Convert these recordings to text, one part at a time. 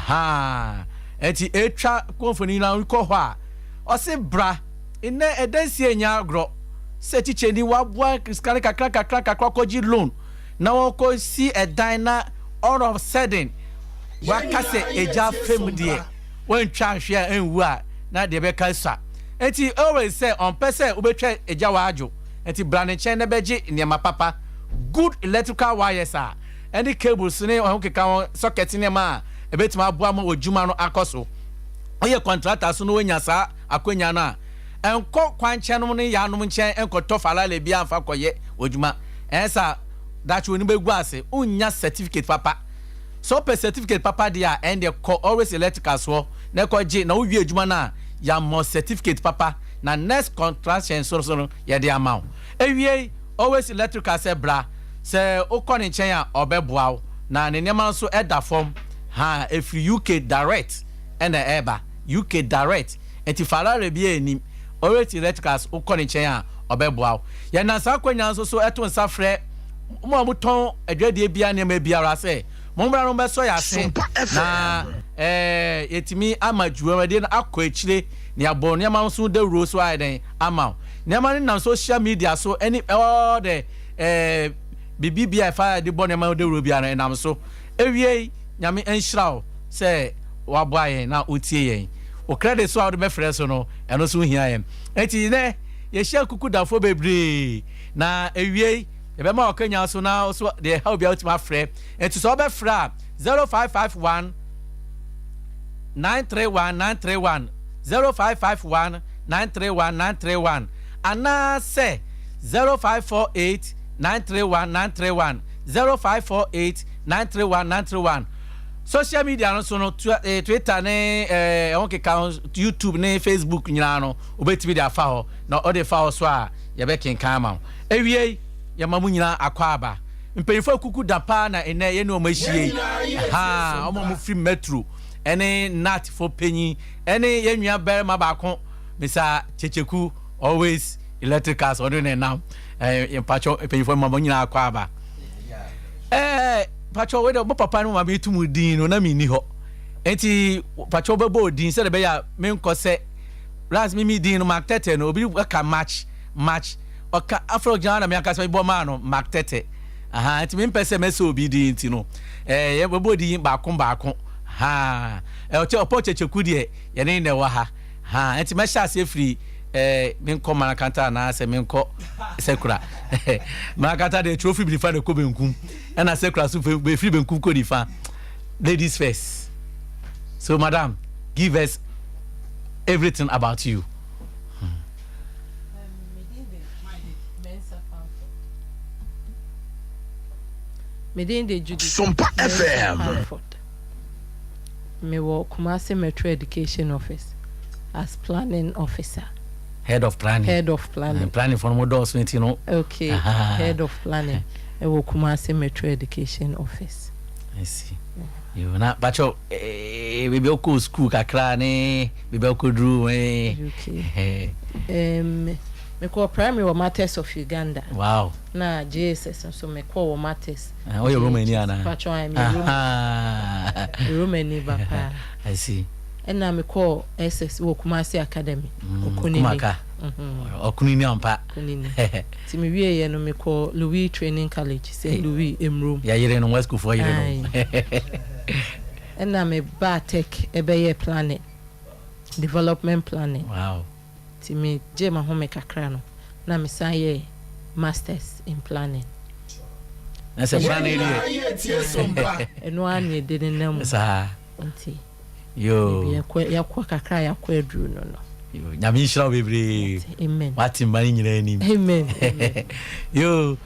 ha enti etwa konfoni na ko ho a o se bra ine edansi enya agro se chiche ni wabua skane kakra koji loan na won ko si edan na all of sudden waka se eja fam de won twa hwe enwu a na de be kansa enti always say on person ubetwa eja waajo enti brand chain na beji niam papa good electrical wires are any cables ne o keka socket ne ma ebetima aboa ma odwuma no akoso oye contractor so no wenya sa akwanya na enko kwanche no ne ya no nche enko tofala le bia amfa koye odwuma ensa that we ni begu ase unya certificate papa so per certificate papa dia and the always electrical so na ko je na uwie adwuma na ya mo certificate papa na next contraction so ya de amount ewie always electrical say bra say okoni chen a obeboa na ne nema so eda form ha every UK direct and the eba UK direct enti falare bi enim always electricals okoni chen a obeboa ya na sa kwanya so eto nsa frɛ mo amuton adwadie bia ne ma biara say mo mbra no be so ya se na etimi amajuwa de na akọ akire ne abọ ne ma so de ro so ai den ama ne ma na social media so any all the BBI fa de bọ ne ma de ro bia na nam so ewie nyame enhiraw say waboaye na otie yen o credit so out be frɛ so no eno so hia yen enti ne ye hia kuku dafo bebre na ewie ebe ma okanya so na so the help be ultimate frɛ enti so be frɛ 0551 931 0551 931 ana say 0548 931 0548 931 social media no so no Twitter ne onke account YouTube ne Facebook nyina no obetimi dia fa ho na o de fa ho so a ye be kenkan ma ewie ye mamu nyina akwaba mpelifo kuku dapa na ene ye ne o mahie ha o mo free metro ene nat for penny ene ye nua ber ma ba ko misa checheku always electricals on ne now pacho penifo mamu nyina akwaba pacho we do papa no ma be tumu din no na mi ni ho enti pacho be bo din se de be ya me nko se last mi din no mark tete no obi ka match oka afro jana me aka se bo ma no mark tete aha enti me pese me se obi din enti no ye bo din ba kon ha o che opo checheku de ye ne wa ha enti me sha se free me nko manakanta na se me nko sekura manakanta de trophy bi fa de ko benkum and I say class be free benkum ko difa ladies first so madam give us everything about you Medin Judy SOMPA FM me work Kumasi Metro Education Office as planning officer. Head of planning planning for more doors, you know. Okay. Head of planning. I work Kumasi Metro Education Office. I see. You na bacho we be oku school kakra ne we be oku dru okay. Me call primary or matters of Uganda. Wow. Na JSS so me call matters. Oh you Romania na. Bacho I me Romania papa. I see. And na me call SS wo Kumasi Academy. Kumaka. Okunini ampa. Kunini. Ti me wie ye no me call Louis Training College. Say Louis Emrom. Ya yire no West for yire no. And na me ba tech ebe planning. Development planning. Wow. Ti me je ma home kakra no. Na me san ye masters in planning. That's a planning area. Eno an ye de nam. Sa. Nti. Yo. Ya kwa kakra ya kwa edru no no. Yo, nyame nshira bebre. Amen. Wati mani nyina anim. Amen. Yo.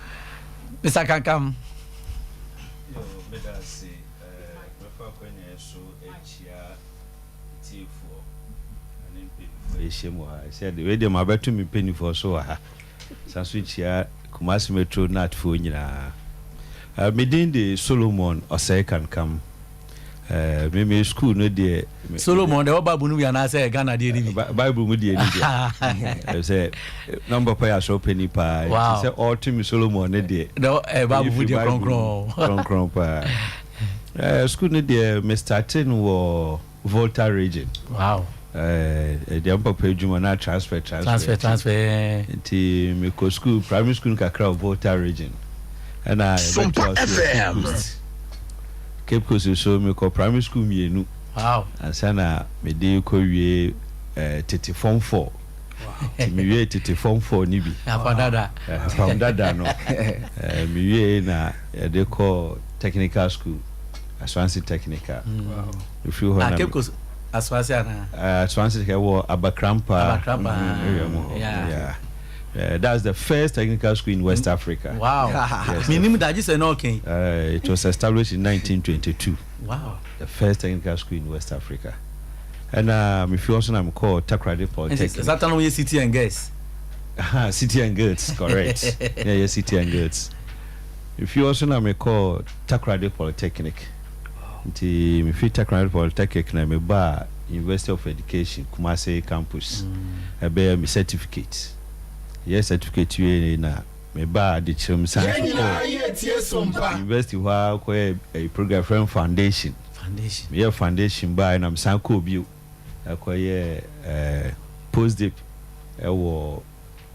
Mr. Kankam. Yo, better say prefer kwenye so echia tifo. Ani penny for eshemo ha. I said we dey ma betu me penny for so ha. Sanso chia Kumasi Metro nat for nyina. Medin de Solomon Osei Kankam. Me school no dey Solomon the Bible no we na say Ghana dey ni Bible mu dey ni dey say number pa so penny pa say all to me Solomon no dey no Bible mu dey kron pa School ni there me starting wo Volta region. Wow. The papa adwuma na transfer. Nti me ko school primary school kakra Volta region. And I SOMPA FM. Cape Coast so me ko primary school mienu. Wow. And sana me dey ko wie tete form 4. Me wie tete form 4 ni bi. From dada no. Me wie na dey ko technical school. Swansea Technical. Wow. If you want Cape Coast Swansea na. Swansea wo Abakrampa. Yeah. That's the first technical school in West Africa. Wow. Yes, Minimum that is no king. It was established in 1922. Wow. The first technical school in West Africa. And if you also I'm called Takrady Polytechnic. Is that only City and Girls? City and Girls, correct. Yeah, City and Girls. If you also I'm called Takrady Polytechnic. Nti me fit Takrady Polytechnic na me ba University of Education Kumasi campus. Ebe me certificate. Yes, certificate you na me ba the chim science. University wa ko a program from foundation. Me a foundation ba na me san ko bio. Akoye post-dip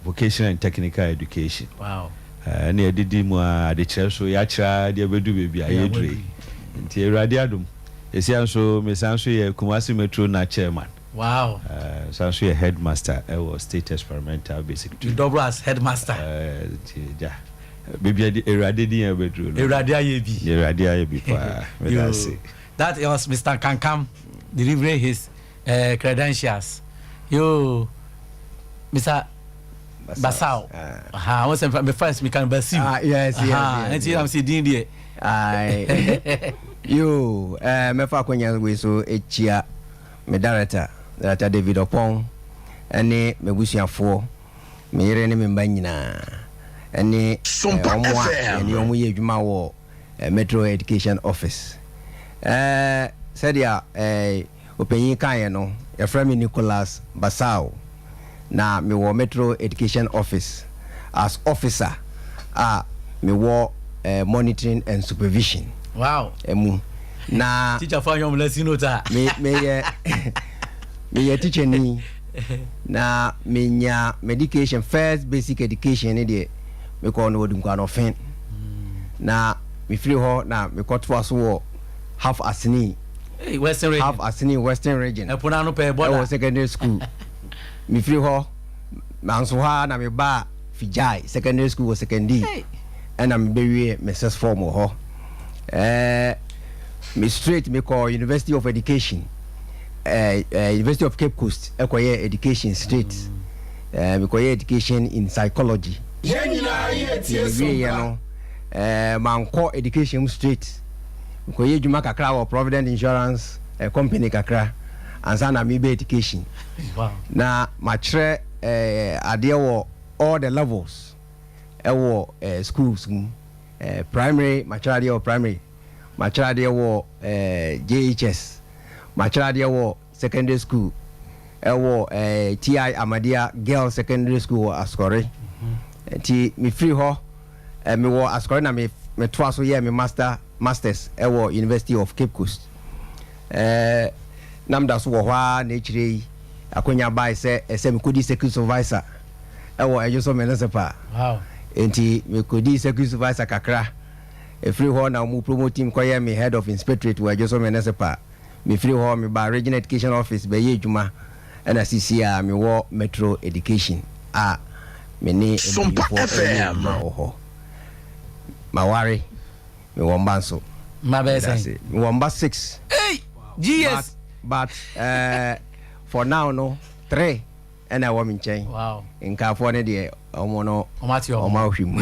vocational and technical education. Wow. Na edidi mu a de kire so ya kira de bedu bebi aye dure. Nti Erade adum. Esia so me san so ye Kumasi Metro na chairman. Wow. San so ye headmaster state experimental basic. You double as headmaster. Ja. Bebi Erade di ye bedu. Erade aye bi. Erade aye bi pa. That was Mr. Kankam delivering his credentials. Yo, Mr. Basao. I was the first we can Basil. Yes. And see, I'm seeing there. You, me fa kwenya we so echia me director David Opon ene me busuafo me yere ne me mba nyina ene SOMPA FM ene omo ye adwuma wo Metro Education Office said ya openyin kan no ya from Nicholas Basao na me wo Metro Education Office as officer me wo monitoring and supervision. Wow. Na teacher for your lesson nota. Me teacher ni na me nya medication first basic education ni de me ko no odum kwa no fen. Na me free ho na me ko to so half asini Western region. Half asini Western region. E pona no pe border. Secondary school. Me free ho manso ha na me ba Fijai secondary school was secondary. And I'm very Mrs. Formal ho. Me straight me call University of Education. University of Cape Coast. Ekoye education straight. Me call education in psychology. Man call education straight. Me call juma kakra or Provident Insurance company kakra. Ansana me be education. Wow. Na matre adie wo all the levels. Schools primary maturity or primary maturity or JHS maturity or secondary school TI Amadia Girls Secondary School Ascori ti me free ho me wo Ascori na me twaso ye me masters University of Cape Coast namda so wo hwa na chire akonya bai se me kodi security supervisor ejo municipal. Wow. Enti me kodi security supervisor kakra e free ho na mu promote team koye me head of inspectorate we just municipal me free ho me ba regional education office be ye adwuma na CCA me wo Metro Education me ni SOMPA FM mawari me wo mbanso my best me wo mba 6 hey GS but for now no 3 and I want me. Wow. In California, Omono, Omatio, Omaushim.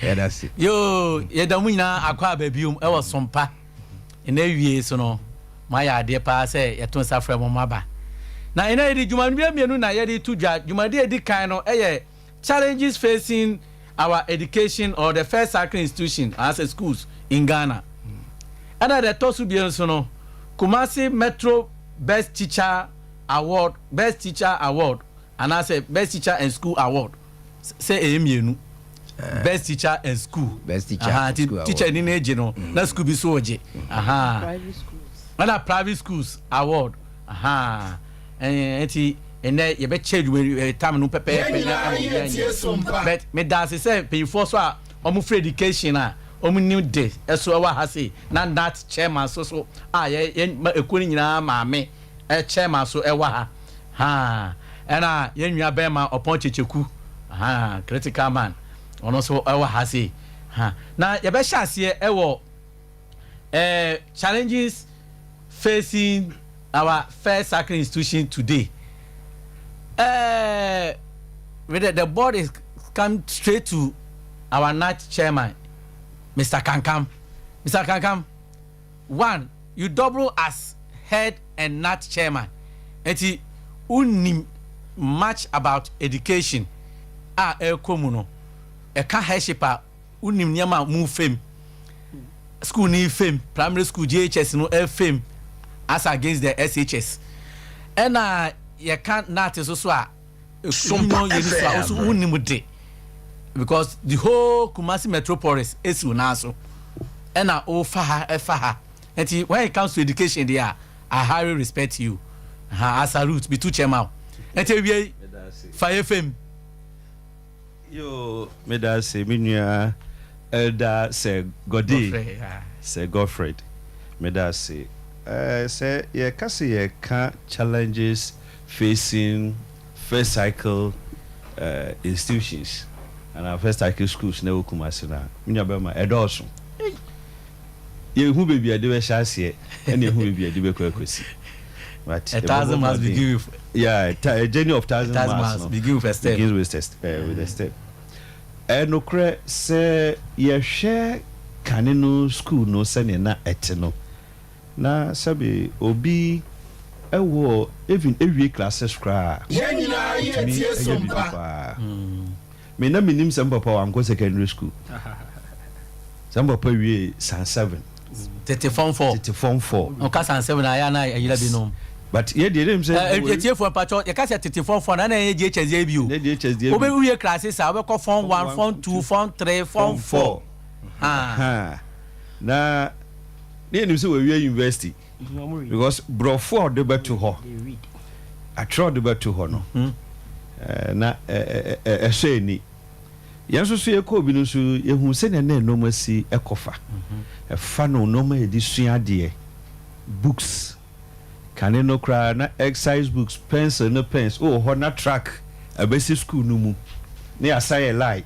That's it. Yo, Yedamina, Aqua Babium, I was SOMPA. In every year, so no, my idea pass, a ton suffer Maba. Now, in a you might be a minuna, yet to judge, you might be kind of challenges facing our education or the first sacred institution as a schools in Ghana. And at the Tosubian Sono, Kumasi Metro Best Teacher Award, Best Teacher Award, and I say Best Teacher and School Award. Say Emienu. best teacher in school. Best teacher in school Teacher in age no na school bi so oje Private schools. na private schools award enti ene ye be chedu time no pepe but me da say pay for so a omu free education a omu new day eso wa ha say na that chairman so ye ekoni nyina maame chairman so wa ha ena ye nwia be ma opon checheku critical man ono so wa ha say na ye be hase ewo challenges facing our first sacred institution today. The board is come straight to our NAT chairman, Mr. Kankam. Mr. Kankam, one, you double as head and NAT chairman. Eti unim much about education. Komuno. Eka headshipa unim nyama move fame. School need fame. Primary school JHS no fame as against the SHS. And you can't not so a SOMPA also unimude because the whole Kumasi metropolis is unaso. And faha. And when it comes to education, there I highly respect you. As a root, be too chairman. And we fire fame. Yo, me da say minya elder say Goddy say Godfred. Me da say say ye ka challenges facing first cycle institutions and our first cycle schools na Kumasi na minya be ma edoso ye hu baby ade we hase and ye hu baby ade be kwakwasi but 1,000 must begin with a journey of 1,000 must begin with a step with a step no kre say ye share kanino school no sene na eteno na sabi obi ewo even every classes cra Yenina yetie SOMPA me na minim SOMPA pa wan go secondary school SOMPA pa wie san 7 34 on ka san 7 aya na yira bi no but ye dey dem say yetie for pacho ye ka say 34 na ye JHS bi o obe wie classes a we ko form 1 form 2 form 3 form 4 na ne nim say we university because brofo de beto ho atro de beto ho no na ehwe ni yanso so ye ko bi no so ye hu se ne no masi ekofa fa no no ma edi sua de books kane no kra na exercise books pencil no pens ho na track abesi school no mu ne asaye lie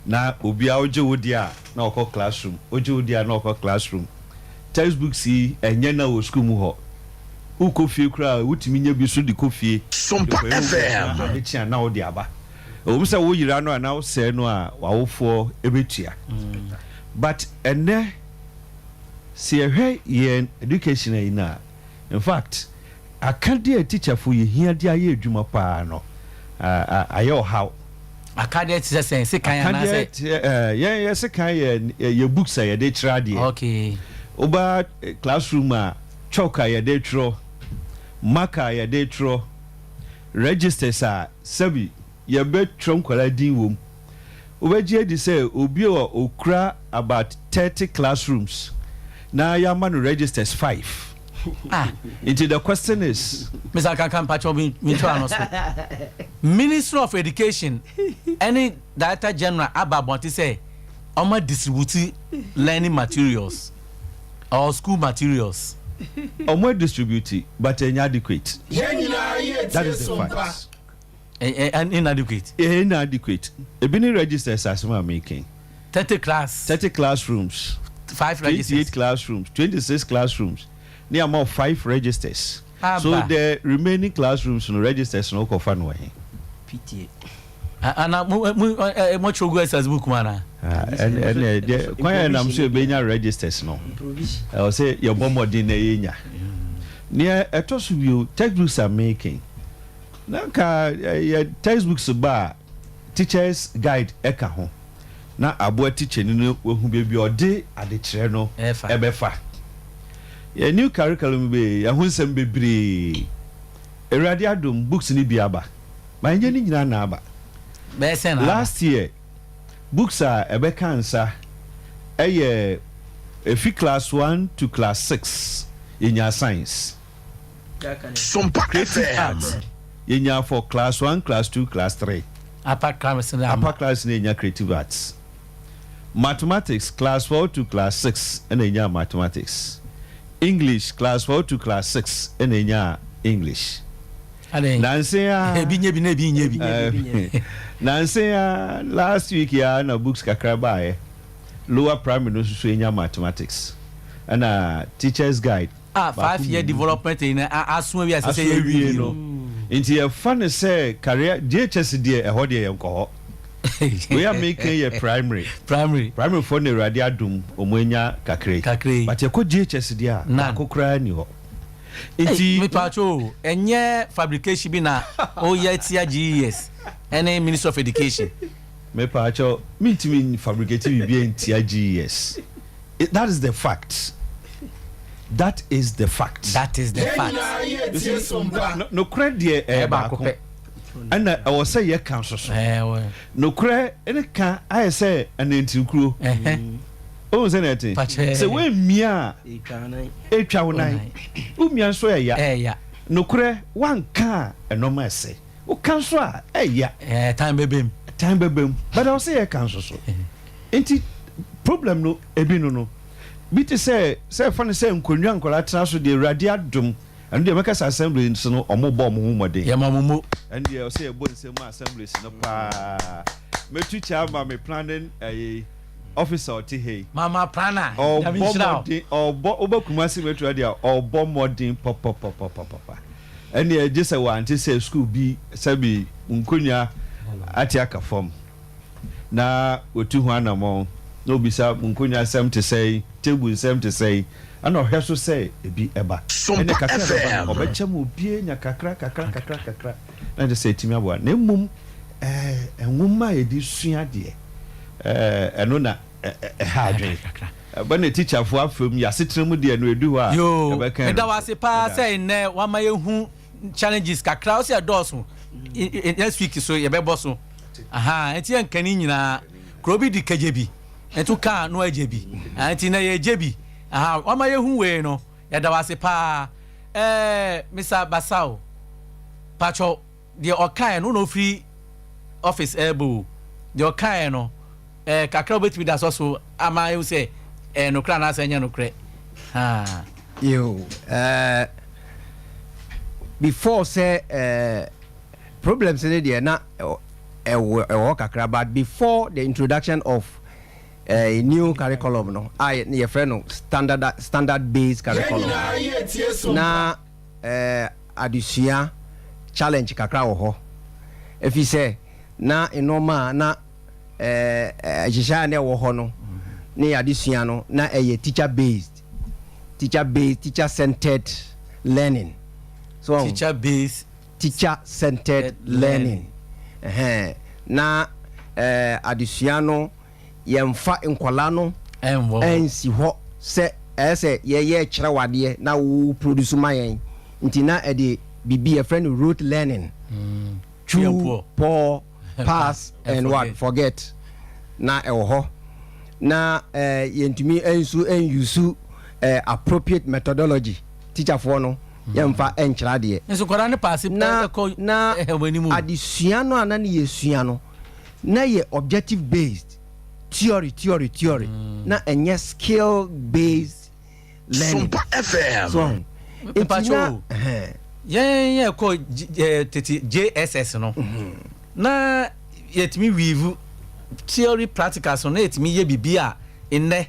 na obi a oje wodi a na okọ classroom oje wodi a na okọ classroom textbook si enye na wo school mu ho ukofie kra wutimi nya bi so di kofie SOMPA FM etia na odi aba o se wo yira no na wo se no a wawofo ebetua but ene si ehwe ye education ina in fact academy teacher for ye hia dia ye adwuma pa no ayo how academy teacher say kan na say yeah say kan ye books ye dey try there okay oba classroom a choka ye dey tro marker ye dey tro registers a sabi ye be tro nkwala din wom obaji di say obi o okra about 30 classrooms na ya man registers 5 into the question is Mr. Kankam Pacho me to announce Ministry of Education any Director General Ababonti say omo distribute learning materials or school materials omo distribute but inadequate that is the fact and inadequate ebini registers as we are making 30 classrooms 5 registers 28 classrooms 26 classrooms near more 5 registers so the remaining classrooms no registers no kofa no he PTA ana mo chogu esas book mana and kwanya nam so benya registers no I say your bomodi na yenya near etosu bio textbooks are making na your textbooks ba teachers guide eka ho na abo teacher ni no hu bebi ode ade kire no ebefa ya new curriculum be ya hunsem bebre erade adom books ni biaba ma nye ni nyina na aba be se na last year books are ebeka ansa efi class 1 to class 6 in your science SOMPA FM in your for class 1 class 2 class 3 upper class in your creative arts. Mathematics class 4 to class 6 in your mathematics. English class 4 to class 6 in your English. Nancy last week ya na books kakra bae lower primary no so in your mathematics and teacher's guide 5-year development in aswe we say you know into your fun say career JHS there e ho there enko we are making a primary for the radio dum omuenya kakre but you ko JHS there na kokra ni ho inti me pacho enye fabrication bi na o ye tia GES any Minister of Education me pacho me fabricating bi tia GES. That is the fact. No credit e ba ko and I was say ye kan so no credit any kan I say an entikuro oh say nothing say we mia e twa wonan o mia so ya no credit one kan e no ma say o kan so a ya time bebem but I say ye kan so enti problem no ebi no biti say funny say nkonwa nkola tra so de radio dum and the American assembly no omobo omomode ya mamumo and the say ebo say mo assembly no pa me teacher ma me planning officer oti hey mama plana obo kumasi metro dia obo modern pop and the just say want say school bi sabi nkonwa ati aka form na otu hu anamo no bisa nkonwa asem to say table asem to say ana ohwe so say ebi eba SOMPA FM obecham obie nya kakra na de say timi abo na mmom enwuma edi sua de eno na ha adwen ba na teacher fo afam ya setrem de no edu ha ebeka eda wase pa say ne wa ma yehu challenges kakra o say doso next week so ye be boso aha enti en kan nyina krobi di kajebi entu ka no ajebi enti na ye jebi aha wa ma yehu we no ya da wase pa Mr. Basao pacho de okai no free office ebo de okai no kakra obetimi da so ama you say no kra na asanya no kre ha you before say problems in there na kakra but before the introduction of a new curriculum no your friend no standard based curriculum na adusua challenge kakra wo ho if you say na enoma na jisha na wo ho no na adusua no na teacher centered learning so teacher centered learning na adusua no yemfa nkwala no ensi ho se ye kyerewade na wo produce mayen ntina e de bibi a friend rote learning true pour pass and what forget na e ho na yentumi ensu appropriate methodology teacher for no yemfa enkyerade enso kwara ne pass na adisua no anane yesua no na ye objective based theory na enye skill based learning SOMPA FM so pacho yeah ko JSS no na yetimi weave theory practical so na yetimi ye bibia enne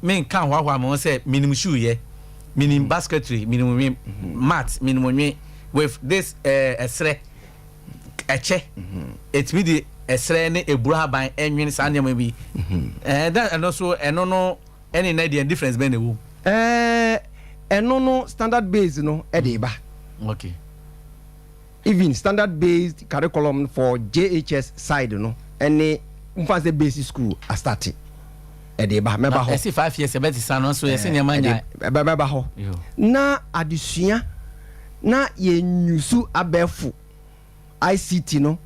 men kan hwahwa mo say minimum shoe ye minimum basketry minimum math minimum with this esre eche etimi di esre ne ebura ban enwin sande ma bi that and also eno any na the difference be na wo eno standard based no e dey ba okay even standard based curriculum for JHS side no any mfanse basic school a starting e dey ba me ba ho 5 years e be ti san so yes ne manya be ba ho na adusua na ye nyusu abefu ICT no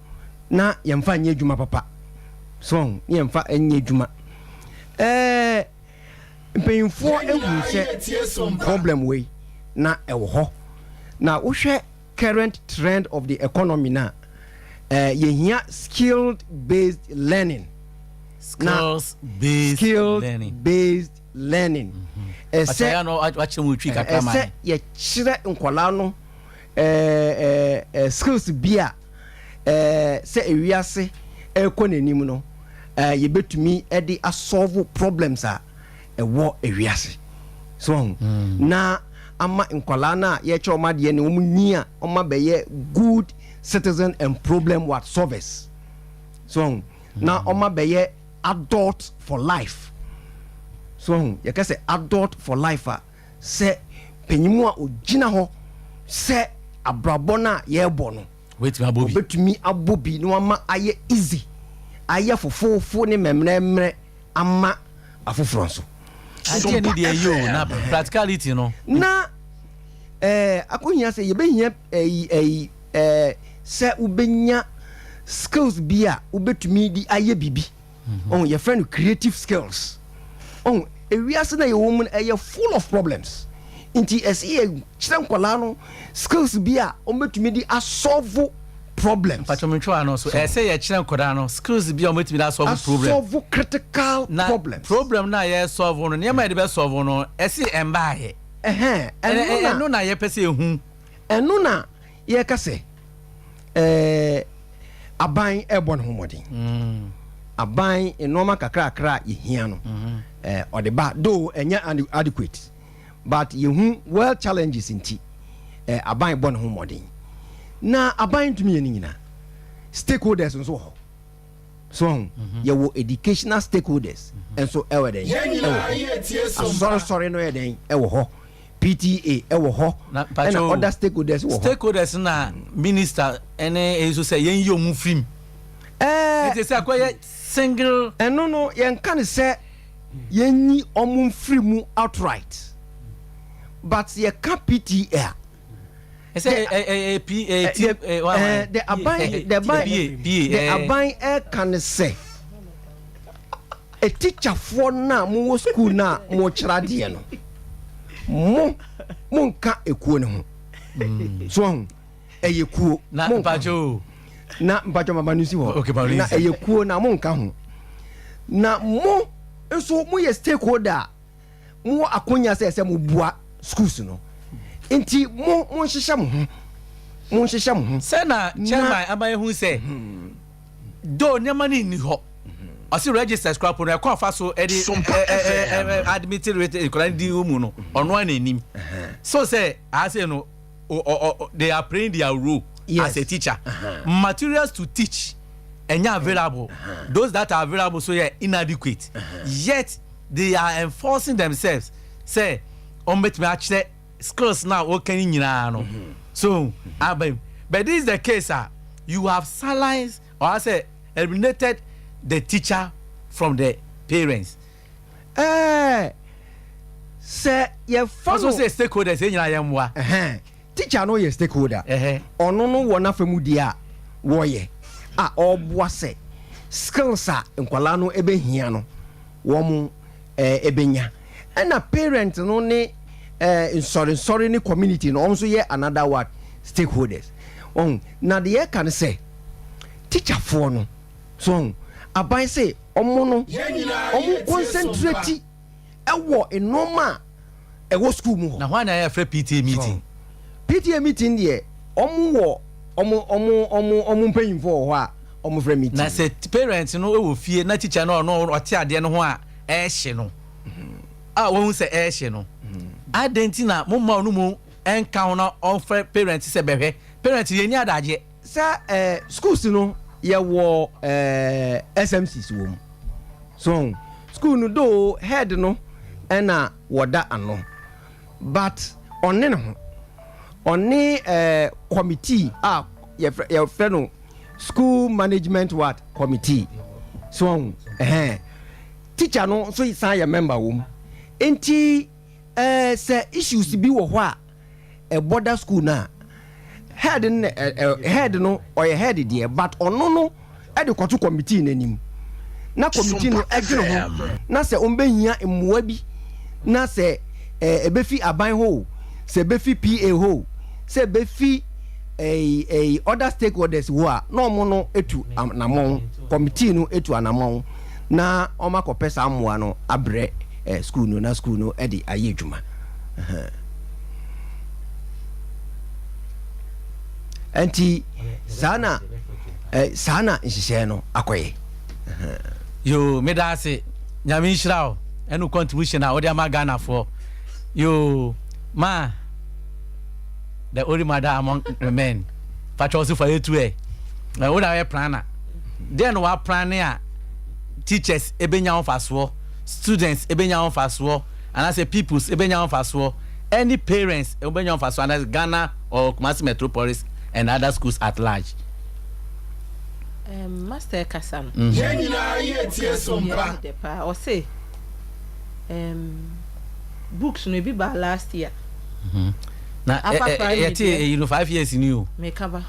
na yemfa nye adwuma papa so yɛmfa ɛnyɛ adwuma mpanyinfoɔ ehu sɛ problem wei na ɛwɔ hɔ na wohwɛ current trend of the economy na yɛhia skilled based learning skills based learning ɛsɛ yɛkyerɛ nkwadaa no skills bi a sɛ ewiase ɛkɔ n'anim no yɛbɛtumi ɛde asolve problems a ɛwɔ ewiase so na ama nkwadaa na yɛkyerɛ ɔmo adeɛ ne ɔmo ni a ɔmo abɛyɛ good citizen and problem what solvers so na ɔmo abɛyɛ adult for life so yɛka sɛ adult for life a sɛ panyimu a ogyina hɔ sɛ abrabɔ no a yɛrebɔ no obɛtumi abɔ bi na wama ayɛ easy ayɛ fofofo ne mɛmrɛmrɛ ama afoforɔ nso adeɛ ne deɛ yio na practicality no na akohia sɛ yɛbɛhia sɛ wobɛnya skills bi a wobɛtumi di ayɛ bibi yɛfrɛ no creative skills ewiase na yɛwɔ mu no ɛyɛ full of problems nti ɛsɛ yɛkyerɛ nkwadaa no skills bi a ɔmbɛtumi di asolve problems patwɔmentwa no so ɛsɛ yɛkyerɛ nkwadaa no skills bi a ɔmbɛtumi di asolve problem asolve critical problems problem na yɛ solve no nneɛma yɛde bɛ solve no ɛsɛ ɛmbaayɛ ɛno na yɛpɛ sɛ ɛhu ɛno na yɛka sɛ aban ɛbɔ ne ho mmɔden aban nneɛma kakrakra yɛhia no ɔde ba though ɛnyɛ adequate but yɛhu world challenges nti aban bɔ ne ho mmɔden na aban ntumi yɛ ne nyinaa stakeholders nso wɔ hɔ so yɛwɔ educational stakeholders nso ɛwɔ dɛn asɔresɔre no yɛ dɛn ɛwɔ hɔ PTA ɛwɔ hɔ ɛna other stakeholders wɔ hɔ stakeholders na minister ɛne ɛso sɛ yɛn yi ɔmo firim ɛte sɛ akɔyɛ single ɛno no yɛnka ne sɛ yɛnyi ɔmo mfiri mu outright but yɛka PTA the aban ɛka ne sɛ teacherfoɔ na mo wɔ school na mo kyerɛ adeɛ no mo nka ekuo ne ho so ɛyɛ kuo na mpacho mama no si hɔ na ɛyɛ kuo na mo nka ho na mo nso mo yɛ stakeholder mo akonya sɛ mo bua schools no nti mo nhyehyɛ mo ho sɛ na chairman aban hu sɛ do nneɛma no nni hɔ ɔsi register scrap no ɛkɔ afa so ɛde admitted rate ɛkɔla di mu no ɔno ana anim so say I say no they are playing their role as a teacher materials to teach ɛnyɛ available those that are available so yeah inadequate yet they are enforcing themselves say ɔmbɛtumi akyerɛ skills now wɔka ni nyinaa no so but this is the case you have silenced or I say eliminated the teacher from the parents sɛ yɛ follow also say stakeholders nyina yɛ mmoa teacher no yɛ stakeholder ɔno no wɔ n'afa mu di a wɔyɛ a ɔboa sɛ skills a nkwalaa no ɛbɛhia no wɔn ɛbɛnya ɛna parent no ne nsɔre ne community no ɔmo nso yɛ another one stakeholders na deɛ ɛka ne sɛ teacherfoɔ no so aban sɛ ɔmo no ɔmo concentrate ɛwɔ nneɛma a ɛwɔ school mu hɔ na hwan na yɛ fɛ PTA meeting deɛ ɔmo wɔ ɔmo mpanyinfoɔ wɔ hɔ a ɔmo fɛ meeting na sɛ parents no ɛwɔ fie na teacher no ɔno ɔte adeɛ no ho a ɛɛhye no a wɔn sɛ ɛɛhye no adɛnti na mo ma ɔno mu ɛnka ho na ɔmfɛ parents sɛ bɛhwɛ parents yɛ ni adagye sɛ schools no yɛwɔ SMCs wɔ mu so school no do head no ɛna wɔda ano but ɔne ne ho ɔne committee a yɛfrɛ no school management what committee so teacher no so san yɛ member wɔ mu nti sɛ issues bi wɔ hɔ a ɛbɔda school na head no ɔyɛ head deɛ but ɔno no ɛde kɔto committee n'anim na committee no edwene ho na sɛ ombehia mmoa bi na sɛ ebefi aban ho sɛ ebefi PA ho sɛ ebefi other stakeholders wo a na ɔmo no etu anamon committee no etu anamon na ɔmo akɔpɛ saa mmoa no abrɛ school no na school no ɛde ayɛ adwuma anti sana nhyehyɛ no akɔyɛ yo medase nyame nhyira o enu contribution a odi ama Ghana for yo ma the only mother among the men patch also for you too what are planner then we plan a teachers ebenya on faso students ebenya on faso and as a peoples ebenya on faso any parents ebenya on faso and as Ghana or Kumasi metropolis and other schools at large. Master Kasam. Or say books no be by last year. Na you know 5 years in you. Me cover.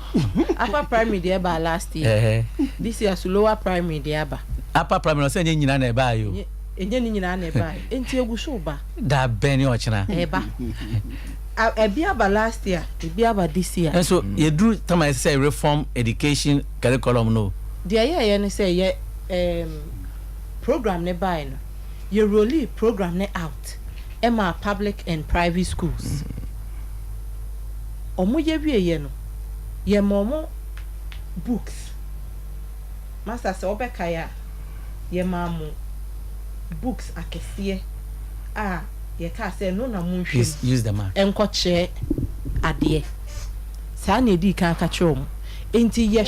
Upper primary there by last year. This year so lower primary there ba. Upper primary say nyina na ba yo. Enye nyina na ba. Enti egu so ba. Da ben yo chena. Eba. Ebia ba last year, ebia ba this year. And so you do time I say reform education curriculum no. The year you say ye program ne buy no. You roll program ne out. Emma public and private schools. Omo ye wie ye no. Ye momo books. Master se obeka ya ye mamu books akese ye ka say no na mu hwem use the mark enko che ade sa na edi kan ka che om enti ye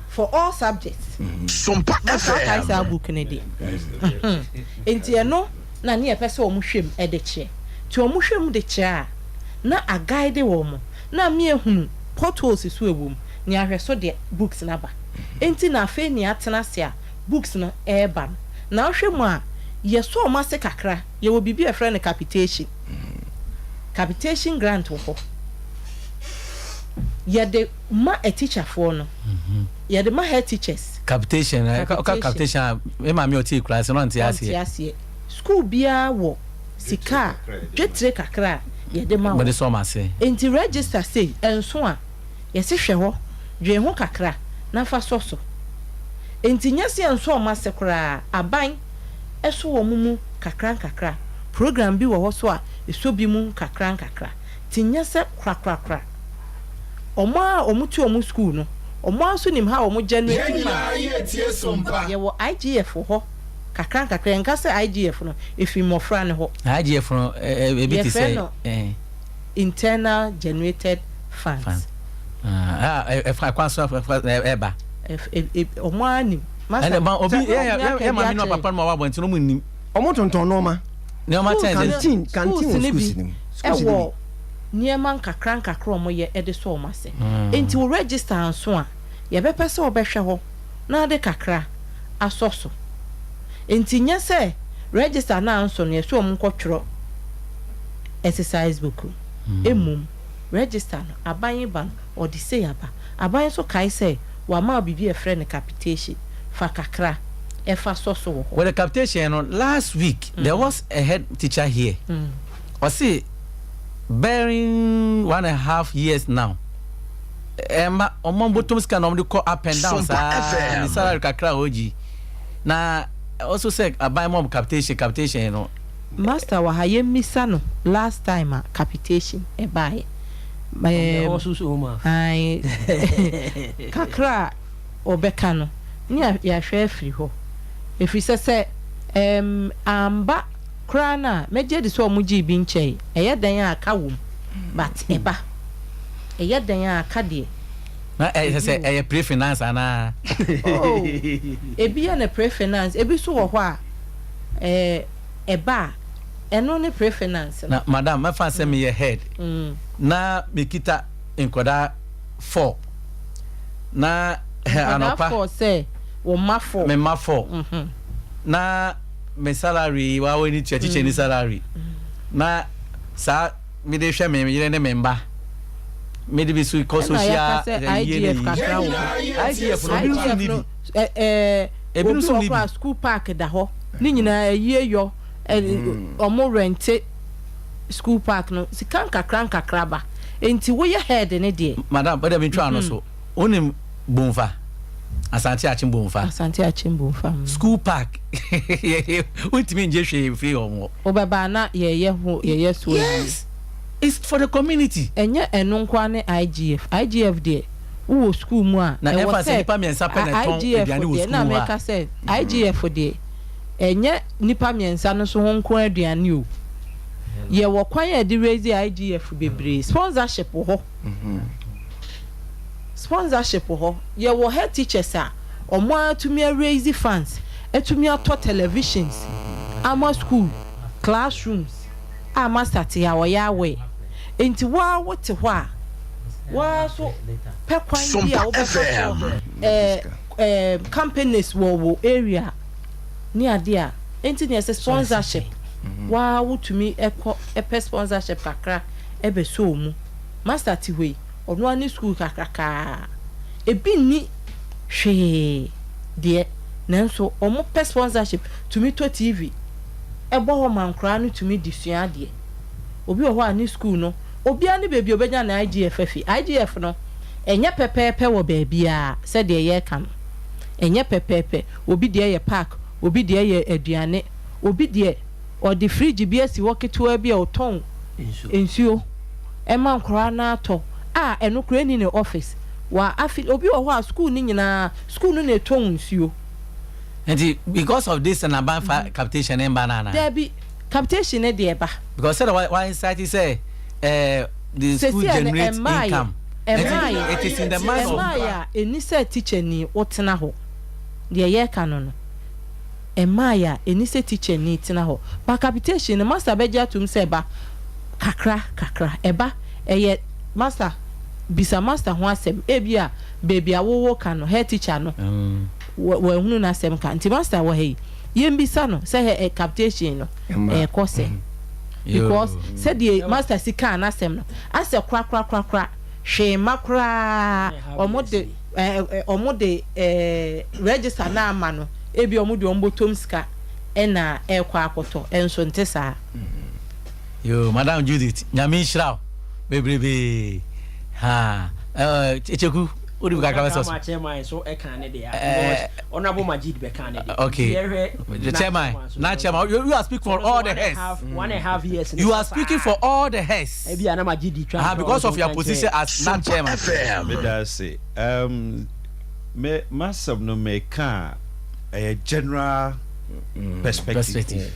for all subjects SOMPA FM ka book ne di enti no na ne ye pese om hwem e de che ti om hwem de che a na a guide wo mo na me ehunu potholes so ewom ni ahwe so de books na ba enti na afa ni atena se a books no e ba na ahwe mu a yeso o mase kakra ye wo bibi e friend capitation grant wo ye de ma a teacher for no ye de ma head teachers capitation e ma me o ti class no ntia ase school bia wo sika dwetre kakra ye de ma wo but so ma say enti register say enso a ye se hwe ho dwe ho kakra na fa so enti nyase enso o mase kra aban eso wo mumu kakra program bi wo ho so a eso bi mu kakra tinya se kra omutu omu school no omu aso nim ha omu January ye wo IGF ho kakra enka se IGF no efi mofra ne ho IGF no e bi ti say internal generated funds fa kwaso eba omu ani and obi e ma mi no papa no wa bonti no mu nim omo tonton no ma ne ma canteen schools nim ewo niema kakra omo ye ede so omo ase enti wo register anso a ye be pese obehwe ho na de kakra asoso enti nya se register na anso ne so omo nkotworo exercise book emum register no aban ban or the say aba aban so kai say wa ma bibi e friend capitation fa kakra e fa soso with the capitation no last week there was a head teacher here or see bearing 1.5 years now emma omon bottom scan on the call up and down the salary kakra oji na also say abai mom capitation you know master wa haye misa no last time capitation e buy ai kakra obeka no ni ya hwe free ho efi se amba krana meje de so omuji bi nchei eye dan aka wom but eba eye dan aka de na say eye pre-finance ana ebi ya na pre-finance ebi so wo ho a eba eno ne pre-finance na madam me fa say me your head na me kita enkoda 4 na anopa 4 say wo ma 4 me ma 4 na me salary wa we ni teacher ni salary na sa me de hwe me yire ne memba me de bi su ko social IGF kakra wo IGF no ebi so ni school park da ho ni nyina yie yo omo rente school park no sika kakra ba enti wo ye head ne de madam but dem try no so onim bonfa Asante Achimbo school park ultimate nje hwe free omo obeba na ye so yes it's for the community enye enu nkwa ne IGF there wo school mu a na emphasis nipa miensa pe na ton aduane wo school na make say IGF there enye nipa miensa no so honko aduane o ye wo kwan ya di raise IGF bebre sponsorship ho ye wo head teachers a omo atumi raise funds atumi ato televisions ama school classrooms ama start ya wo ya we enti wa wote ho a wa so pe kwan bi a wo companies wo area ni ade a enti ne sponsorship wa wotumi epe sponsorship kakra ebe so mu master ti we ono ani school kakaka ebi ni hwe de nanso omo pe sponsorship tumi to TV ebo ho mankra no tumi disua de obi wo ani school no obi ani bebi obenya na IGF no enye pepepe wo beebi a se de ye ka no enye pepepe obi de ye park obi de ye aduane obi de o de fridge bi asi woketo bi a oton ensuo ema nkra na ato eno kura ni ne office wa afi obi wo ho school ni nyina school no na eton nsuo and because of this and about capitation and banana there be capitation e de eba because said why inside say the school generates income it is in the mind of any set teacher ni wotena ho de ye ka no emaya any set teacher ni tena ho ba capitation master beja tum se ba kakra eba eye master bisa master ho asem ebia baby awowo ka no head teacher no we hunu na asem ka nti master wo hey yembisa no say capitation no course because said the master sika na asem no ase kra hwe makra omode register na ama no ebi omode ombotom sika na ekwa akoto enso ntesa yo madam Judith nyame shiraw bebrebe ha echeku odi kakra so so e kan ne dia honorable Majid be kan ne dia okay the chairman you are speaking for all the heads 1.5 years you are speaking for all the heads e bia na Majid twa because of your position as not chairman me da say me masab no me kan a general perspective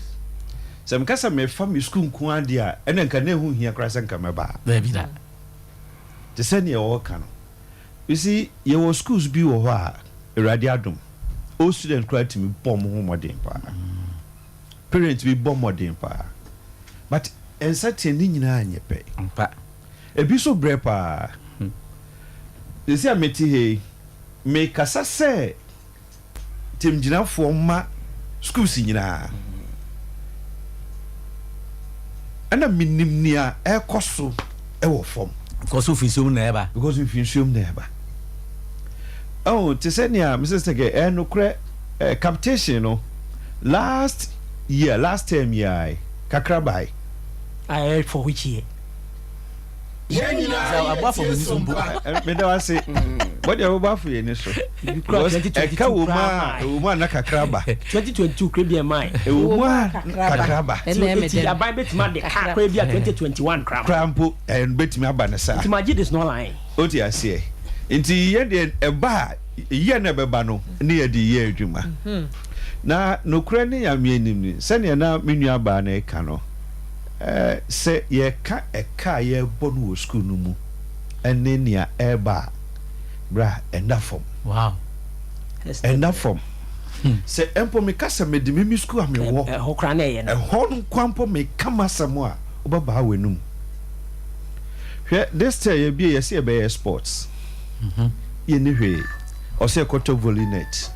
some kasa me family school nko ade a ene nka na hu hia kra sanka me ba there be that the senior work no you see your schools bi wo ho a erade adom all students cry to me bomb ho modern pa parents be bomb modern pa but encertain ni nyina anye pe pa ebi so bre pa you see ameti he me kasa se tim jina fo ma schools nyina ana minim nia ekoso ewo form because of isumu na eba oh to say nia Mrs. Tege no kre capitation no last term year kakra bai I for which year abua for munisumbu me da say what you abua for ye ni so because eka wo ma na kakra ba 2022 kre bia mai wo ma kakra ba ti abai betima de ka kre bia 2021 krampo and betima aba na sa Majid is not lying oti ase nti ye de eba ye na beba no ne ye di ye adwuma na no kra ne ya meanim ni se ne na menu aba na eka no se ye ka eka ye bonu school no mu ene nia eba bra enda form wow enda form se empo me kasa me di me school am wo ho kra na ye no ho no kwampo me kama samo a obaba wenum hwe this year ye bi ye se be sports ye ni hwe o se koto volley net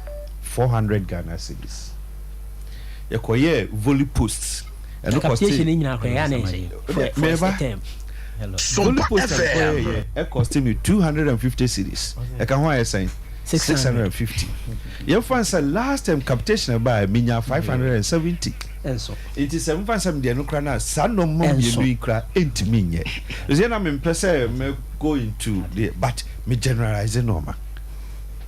400 Ghana cedis ye koye volley posts and no capitation ni nyina kwa ya na me SOMPA FM it cost me 250 cedis e ka ho ayesan 650. Your fans said last time capitation by Minya 570. And so it is 7 5 the no crana san no more you cry ain't me yet. Then I'm impressed me go into the but me generalize normal.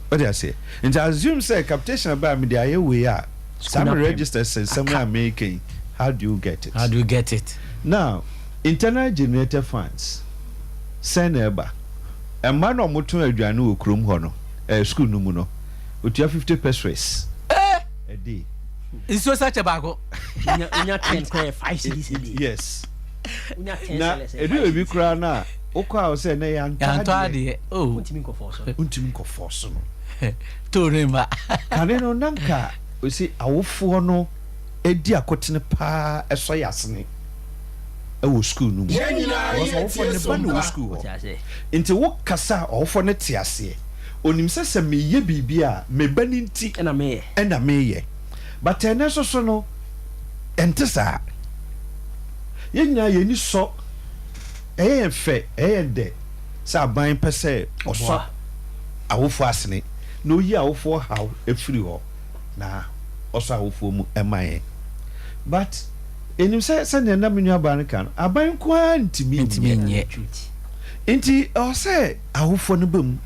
What do I say? And I assume say capitation by me the we are some registers and somewhere making. How do you get it? How do you get it? Now, internal generator funds send eba. A man or motor adwanu okrom ho no. School no mu no. Utia 50 pesos. A day. It's so such a bago. unya 10 square 5 cities a day. Yes. Unya 10 Na edu ebi kura na okwa o say na yanta de. Oh. Untimi ko force. Untimi ko force no. To remember. Kane no nanka o say awofo no edi akotene pa eso yasene. Ewo school no mu. Awofo ne ba no school. Nti wo kasa awofo ne te ase. Onim se meye bibia me bani nti na meye but ene so no ente sa yenya yeni so fe de sa ban pese oso awofo asene no yi awofo haw efiri ho na oso awofo mu emaye but enim se ne na menua ban kan aban kwa ntimi nye nti o se awofo no bam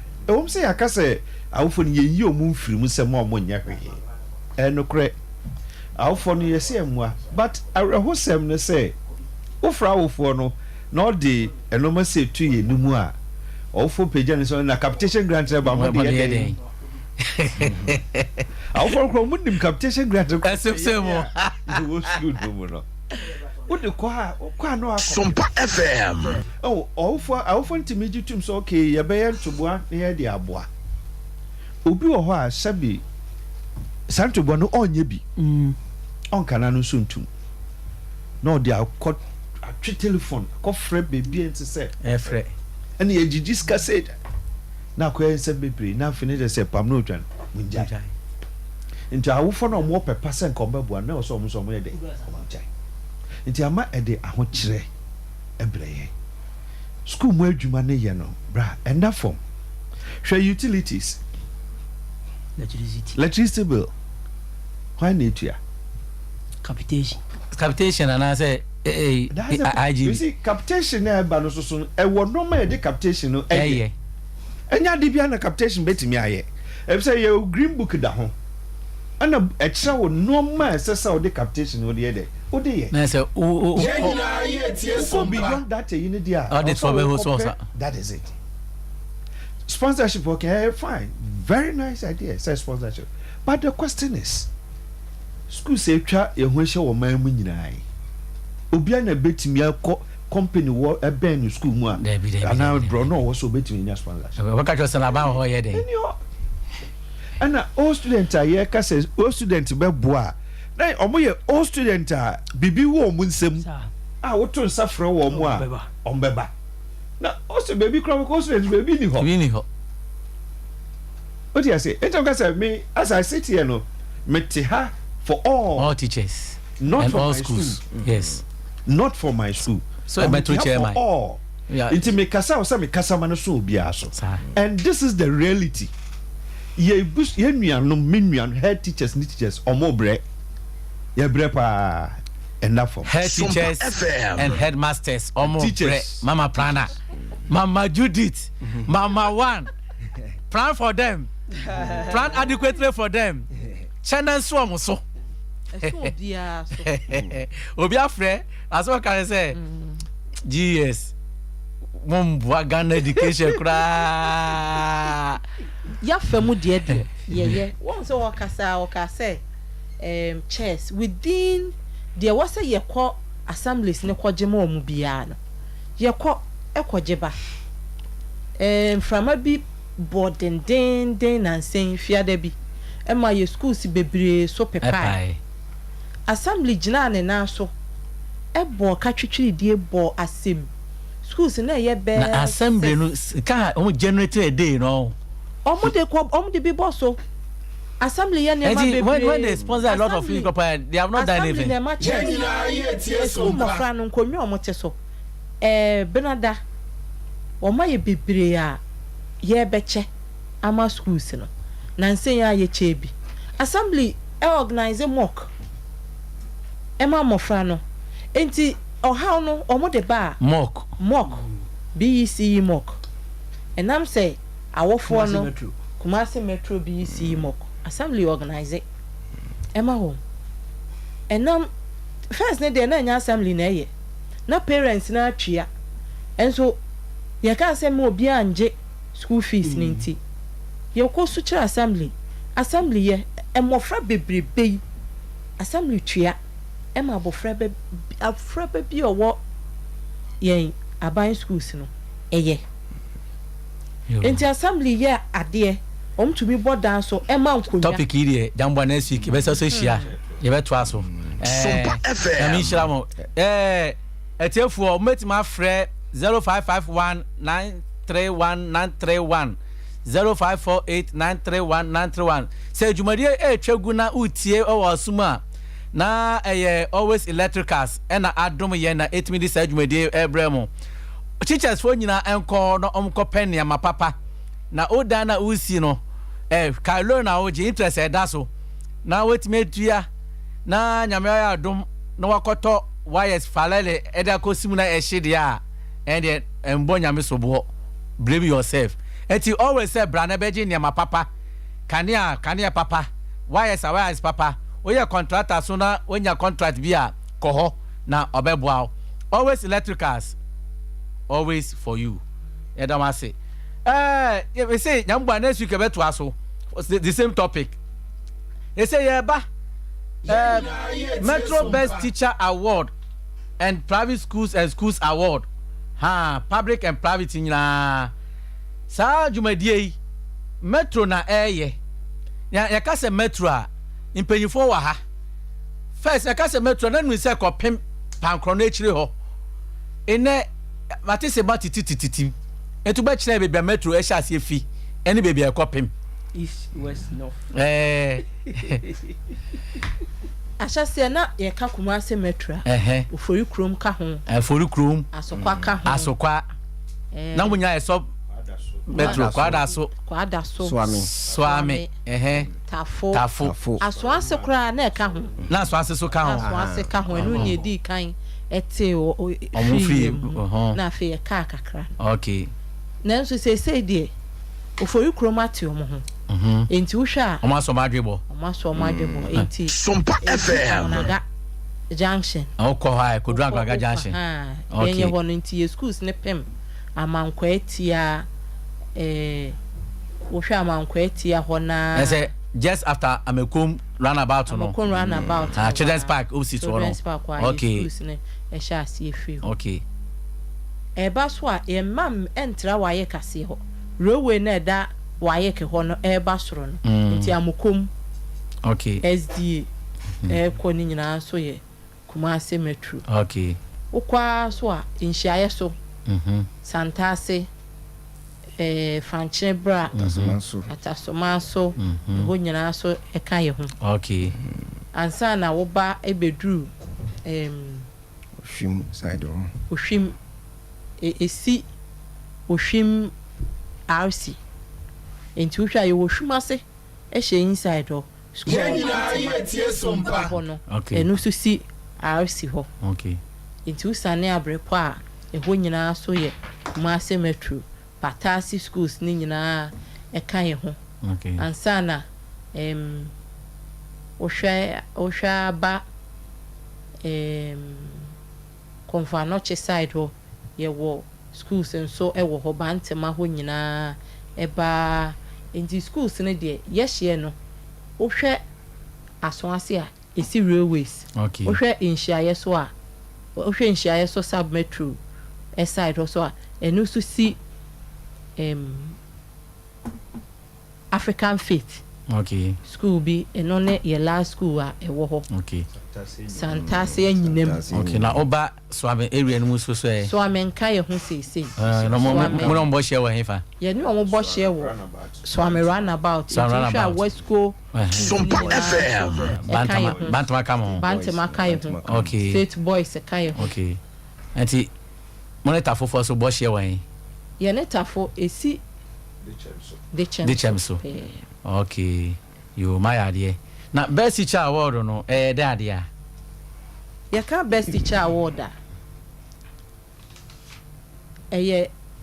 say akase awofo no yeyi omu mfiri mu se mo nya hwe enokre awofo no yesi emwa but awehosem ne say ofra awofo no na odi enoma se tu ye numu a awofo pagya ne so na capitation grant ba mo de ye awofo ko munim capitation grant ko asem wo school do no odi kwa no akọ SOMPA FM. Oh, awofo ntimi gitum so okay ye be ntoboa na ye de aboa obi wo ho a sabi santoboa no onye bi onkana no so ntum na odi akọ atwe telephone akọ frɛ baby enti sɛ frɛ ɛna ye gigi cassette na akọ sɛ bebre na afine de sɛ pam no twan munjai nti awofo no mo pepa sɛ nkombeboa na so mo ye de munjai nti ama ede ahokyere ebreye school mu adwuma ne ye no bra enda form hwe utilities electricity bill why need you capitation and I say IGB you see capitation na ba no so e wo no ma de capitation no eye enya de bia na capitation betimi aye e say ye green book da ho ana extra wo no ma sesa wo de capitation wo de ye na say so beyond that you need there that is it sponsorship okay fine very nice idea say sponsorship but the question is school say twa ye ho hye wo man mu nyinaa obi na betimi akọ company wo eben school mu a na bro no wo so betimi nya sponsorship we ka just na ba ho ye den ana all student a ye ka say all student be boa na omoye all student a bibi wo mu nsem a woto nsafre wo mu a ombeba na also baby crop all student baby ni ho what do you say it can say me as I sit here no me ha for all teachers not and for all my schools school. Yes, not for my school so about to chairman all yeah it me kasa o say me kasa man so bia so and this is the reality ye nuanom menuan head teachers ni teachers omo bre ye bre pa enough for head teachers and headmasters omo bre mama plana mama Judith mama one plan for them plan adequately for them channel so omo so obi afre aso kan say GS Mumbo Ghana education kra ya famu de ye won so wakasa chairs within there was a ye call assemblies ne kwogema omu bia no ye call ekogeba from abi boarding den and saying fiada bi e ma ye schools bebre so pepai assembly jina ne na so e bo ka twetwiri die bo asem schools na ye be na assembly no ka o generate a day no omo de be boss so assembly ya ne ma be when they sponsor a lot of people they have not done anything school mo fra no konwa omo te so benada o ma ye bebre a ye beche ama schools no nanse ya ye chebi assembly organize mock ema mofra no enti ohaw no omo de ba mock BEC mock enam say awofo no Kumasi Metro BEC mock assembly organize ema ho enam first ne de na nya assembly na ye na parents na atwea enso ye ka say me obi anje school fees ninti ye ko su kira assembly ye emofra bebrebe assembly twea ema abofra be bi owo yen aban schools no eye enti assembly ye ade to be board down so ema nkonya topic here jambo next week be so hia ye beto aso SOMPA FM ami shira mo etiefu metima frɛ 0551931931 0548931931 say jumadie etwegu na utie owo suma na always electricals na adom ye na 8 minutes jumadie ebremo teachers fo nyina enko no omko pen ya mapapa na oda na usi no kailo na oje interest eda so na wetime tua na nyame ya adom na wakoto wires falele eda kosimu na ehide a and embo nyame sobo blame yourself eti always say brana beji ne mapapa kania papa wires papa oya contractor so na onya contract bia koho na obeboa always electricals always for you edama say we say nyamba next week beto aso the same topic they say yeba Metro Best Teacher Award and Private Schools and Schools Award public and private nyina sa jumadie Metro na ya ka se Metro a impanyifo wa ha first ya ka se Metro na nu se kopem pankro na echire ho ene mate se batitititi etu ba kire bebia Metro e sha se fi ene bebia e kopem east west north Ashase na ye ka Kumasi Metro ofori krom ka ho ofori krom asokwa ka ho asokwa na munya eso Metro kwada so swami tafo aswase kra na ka ho na aswase so ka ho aswase ka ho enu nye di kan ete free na fe ka kakra okay na nso se die ofori krom ate omo ho enti uhwa omaso madwebo enti SOMPA FM junction okọ ha ko drangaga junction okay yenye ho no enti schools ne pem amankwa etia uhwa amankwa etia ho na say just after amekom runabout no children's park opposite no okay schools ne e sha se efi okay eba so a e mam entra waye kase ho railway na da waye ke ho no eba soro no nti amokom okay SDA ko ni nyina so ye Kumasi Metro okay ukwa so a nhyiaye so Santase Franchebra Atasomanso ho nyina so eka ye ho okay ansa na wo ba ebedru Oshim side o Oshim esi Oshim RC enti uhwa ye wohwumase ehye inside ho Yenina ye tie SOMPA okay enu so si RC ho okay enti usane abrepo a eho nyina so ye Kumasi Metro Patasi schools ni nyina eka ye ho okay ansana ohwa ba Konfanoche side ho ye wo schools enso e wo ho bantema ho nyina eba enti schools ne de yehye no ohwe asonase a esi railways okay ohwe nhyiaye so a ohwe nhyiaye so sub metro side so a enu so si African Faith okay school bi eno ne ye last school a ewo ho okay Santase anyinem okay na oba swame area no muso so e so amenka ye ho sei no mo mbo share wa hefa ye ni omo bo share wo so ame runabout so West Go SOMPA FM bantama ka ye ho okay State Boys ka ye ho okay anti monitor fofo so bo share wa ye ne tafo esi de chemso okay you my idea na best teacher award no de idea ya ka best teacher award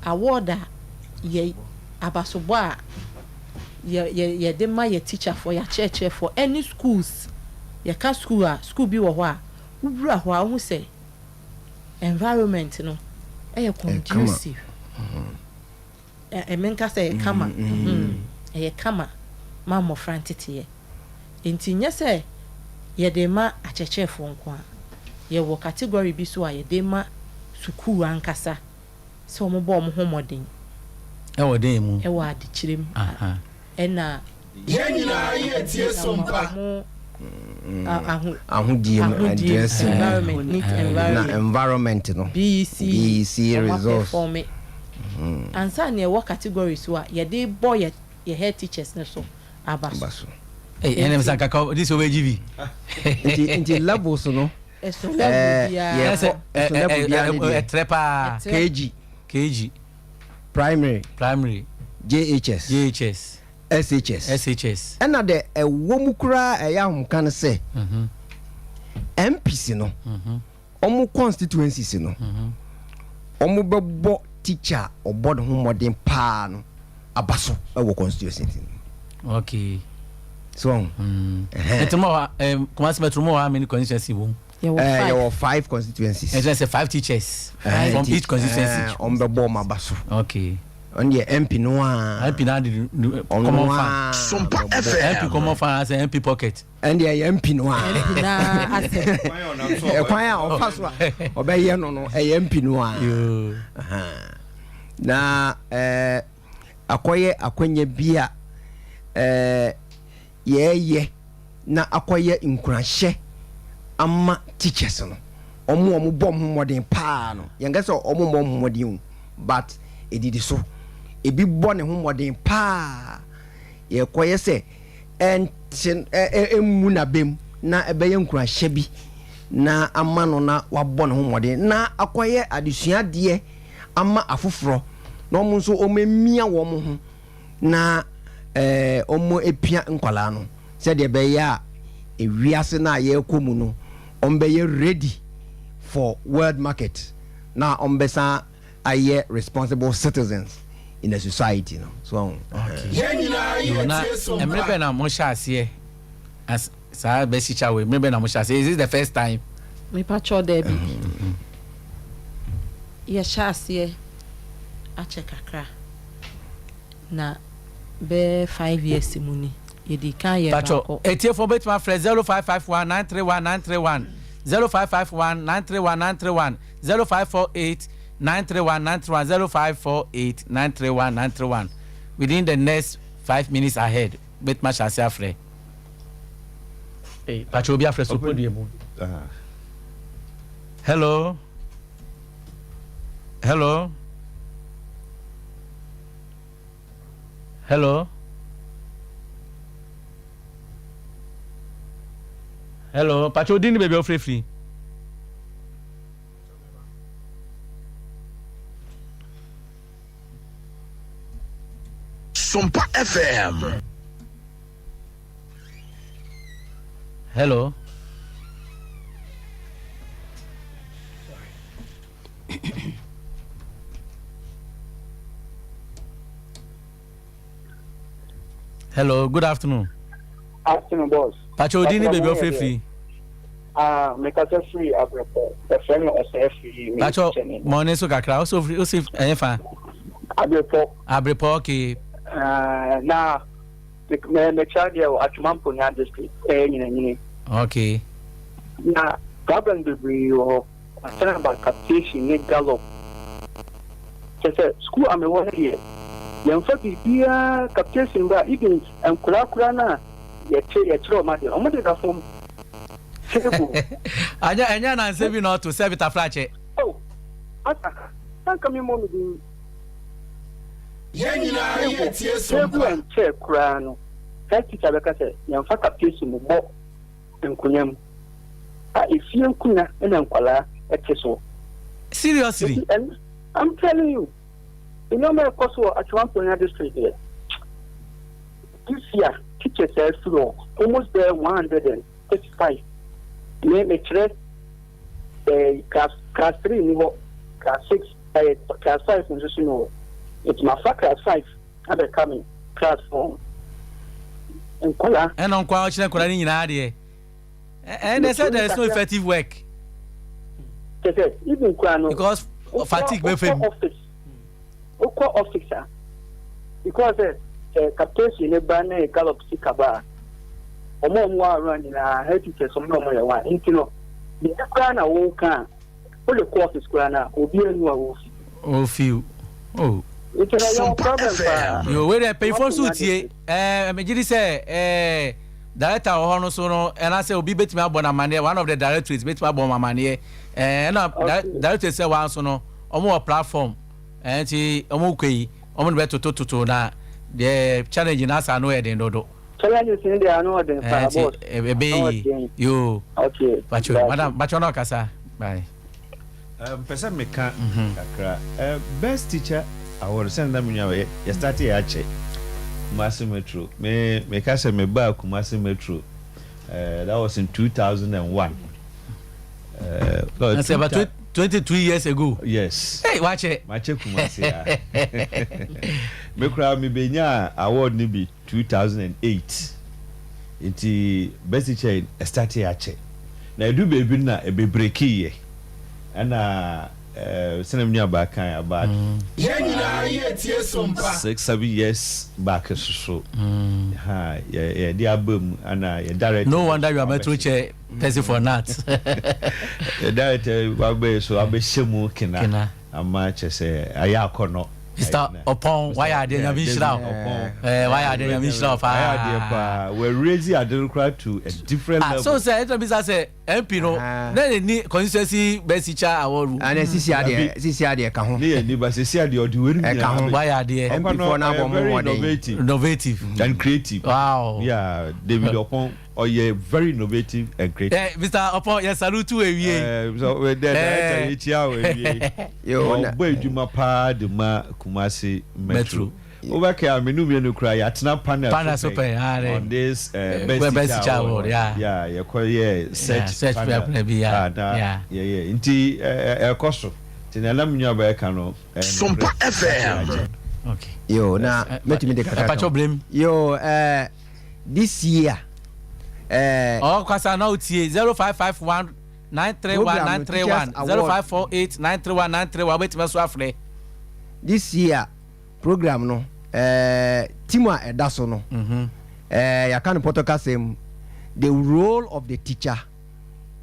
award ye abasobo a ye de ma ye teacher for ya church for any schools ye ka school bi wo ho a wura ho a hu say environment no conducive emenka say kama kama ma mo frantete enti nya say ye de ma acheche fo nko a ye wo category bi so a ye de ma sukuu ankasa so mo bo mo homodin wo den mu wo ade kirem na Yenina ye tie sompa ahudie addressing environment no BEC resource ansa na wo category so a ye de boy ye head teachers ne so abaso enem sakaka this OGV inti levels no eso level bia trepa KG primary JHS SHS ena de ewo mukura eya homkan se MPC no omu constituencies no omu bebo teacher obodo ho modern pa no abaso ewo constituency okay so etmo commerce metro how many constituencies wo you have 5 constituencies and say 5 teachers from each constituency bebo mabaso okay on the MP no MP na common fan Sompa FM MP common fan as MP pocket and the MP no MP na ase kwan a o paso obeye no MP no na akoye akwanya bia ye na akoye nkurahye ama teachers no omo bom modern pa no yenga so omo bom modern but edidi so ebi bɔ ne ho modern pa ye koye se emu na bem na ebeye nkurahye bi na ama no na wabɔ ne ho modern na akoye adesua de ama afoforo na omo nso omemia wo mo ho na omo epia nkwala no se de be ya ewiase na ye komu no ombe ye ready for world market na ombesa aye responsible citizens in the society no so Yenina ye tie sompa emrebe na mo sha ase as sa be sicha we emrebe na mo sha ase is this the first time me pacho there bi ye sha ase a check akra na be 5 years muni ye di kan ye pacho etie for bet my friend 0551931931 0551931931 0548 931 within the next 5 minutes ahead bet my chance afre pacho bi afre so podi emu hello pacho dini baby free Sompa FM hello hello good afternoon boss pacho dini baby free make us free abrepo the friend of free pacho money so kakra also free also fa abrepo okay na me child here at Mamponya district nyine okay na problem be o asana about captation ne gallop say school am one here yan fa bibia captation ba even en kura na ye chiro ma de o mo de da form anya na nse bi na to serve ta flache ata come mo me do Yenina ye tie sompa en che kura no teacher be ka say yan fa captation mo bo enkunyam ifie nkuna na nkwala eteso seriously I'm telling you You know, my course was at one point in the district here. This year, teachers are slow, almost there 135. Me class 3, class 6, class 5, and just it's my class 5. I'm coming class 4. And color. And on question, and they said there's no effective work. Even because fatigue office. Officer. Because captain in a banner gallop sikaba. Omo running a head teacher some no more. You the Krana won't can. All the courses Krana will be a new few. Oh. It's a young problem. You will pay for suit here. Imagine say, director or no so and I say, will be betting my bonamania, one of the directors, bet my bonamania, and director say one so no, or more platform, and she omuke, better to na the challenge in us. I know it in Dodo. Challenge in the ano you okay, but you, madam, but you're not Casa. Bye. Person me can't best teacher. I will send them in your way. You started at Kumasi Metro. Me kase me ba Kumasi Metro. That was in 2001. That's about 23 years ago. Yes. Hey, watch it. Watch it Kumasi. Me kura me benya award ni bi 2008. Iti best teacher started at. Na edu baby na e be breaki ye. Ana send me back about 6-7 years back so yeah the album and direct. No wonder you are metro chair person for that. The director wabe so abe shemu kina ama chese ayakono Mr. Upon why are they Mishra? Why are they Mishra? We're raising a democrat to a different level. So say say MP no then ni constituency best teacher award and CCR ka ho ni ba CCR de odi weri ka ho why are they MP for na bo mo innovative and creative. Wow. Yeah, David Upon yeah, very innovative and creative. Mr. Upon yes salute to we so we there yo boy duma pa de ma Kumasi Metro. Over here, menu cry at na panel on this best teacher award. Yeah, you call search panel. Yeah. Inti koso. Tinala mnyo ba ka no. SOMPA FM. Okay. Yo na metimi de kaka. Yo this year kwasa na utie 0551 931 931 0548 931 931 betima so afre. This year program no Tima edaso no ya kan potokasem the role of the teacher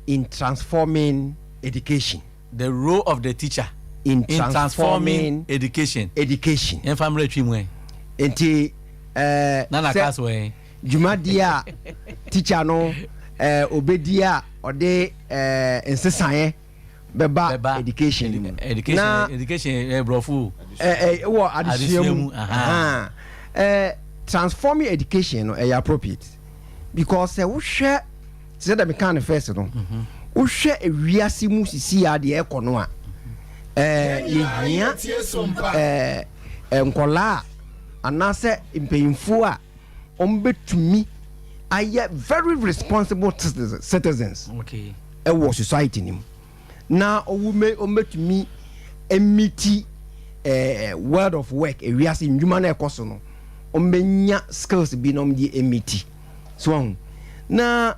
in transforming education. The role of the teacher in transforming education. En family twimwe. Enti nana kaswe jumadia teacher no obedia ode ensesan beba education brofu wo adisiemu transforming education no appropriate because we share say that me can first no we share ewiase mu sisi ade e kono a yehia enkola anase impeyimfo a ombetumi aye very responsible citizens. Okay. Ewo society nim na ometumi emiti world of work ewiase ndwuma na ekoso no ombenya skills bi no mdi emiti so na